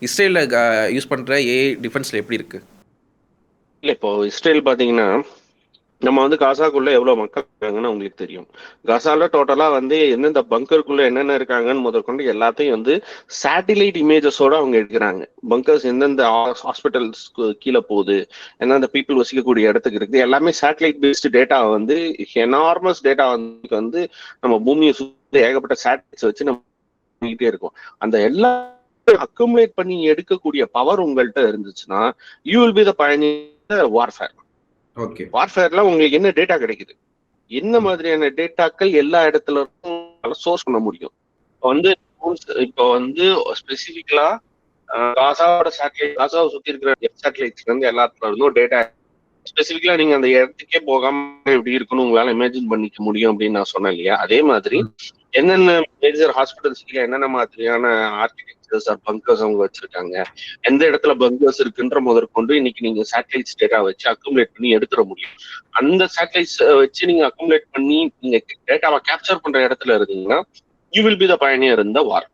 இஸ்ரேலில் யூஸ் பண்ணுற ஏஐ டிஃபென்ஸில் எப்படி இருக்குது? இல்லை, இப்போ இஸ்ரேல் பார்த்தீங்கன்னா நம்ம வந்து காசாக்குள்ள எவ்வளவு மக்கள் இருக்காங்கன்னு உங்களுக்கு தெரியும். காசால டோட்டலா வந்து எந்தெந்த பங்கருக்குள்ள என்னென்ன இருக்காங்கன்னு முதற்கொண்டு எல்லாத்தையும் வந்து சேட்டிலைட் இமேஜஸோட அவங்க எடுக்கிறாங்க. பங்கர்ஸ் எந்தெந்த ஹாஸ்பிட்டல்ஸ்க்கு கீழே போகுது, எந்தெந்த பீப்புள் வசிக்கக்கூடிய இடத்துக்கு இருக்குது, எல்லாமே சேட்டலைட் பேஸ்டு டேட்டா வந்து எனார்மஸ் டேட்டா வந்து நம்ம பூமியை சுற்றி ஏகப்பட்ட சேட்டலைட்ஸ் வச்சு நம்ம பண்ணிக்கிட்டே இருக்கோம். அந்த எல்லா அக்குமுலேட் பண்ணி எடுக்கக்கூடிய பவர் உங்கள்கிட்ட இருந்துச்சுன்னா யூ வில் பி த பயணியர் வார்ஃபேர். ஓகே, வார்ஃபேர்ல உங்களுக்கு என்ன டேட்டா கிடைக்குது, என்ன மாதிரியான டேட்டாக்கள் எல்லா இடத்துல இருந்தும் சோர்ஸ் பண்ண முடியும். இப்போ வந்து ஸ்பெசிபிக்கலா காசாவோட சேட்டலைட், காசாவை சுத்தி இருக்கிற சேட்டலைட்ஸ்ல இருந்து எல்லாத்துல இருந்தும் டேட்டா ஸ்பெசிபிக்கலா நீங்க அந்த இடத்துக்கே போகாம எப்படி இருக்குன்னு உங்களால இமேஜின் பண்ணிக்க முடியும் அப்படின்னு நான் சொன்னேன் இல்லையா? அதே மாதிரி என்னென்ன மேஜர் ஹாஸ்பிட்டல்ஸ்ல என்னென்ன மாதிரியான ஆர்கிடெக்சர்ஸ் ஆர் பங்கர்ஸ் அவங்க வச்சிருக்காங்க, எந்த இடத்துல பங்கர்ஸ் இருக்குன்ற முதற்கொண்டு இன்னைக்கு நீங்க சேட்டலைட்ஸ் டேட்டா வச்சு அக்குமுலேட் பண்ணி எடுத்துட முடியும். அந்த சேட்டலைட்ஸ் வச்சு நீங்க அக்குமுலேட் பண்ணி நீங்க டேட்டாவை கேப்சர் பண்ற இடத்துல இருந்தீங்கன்னா you will be the pioneer in the war.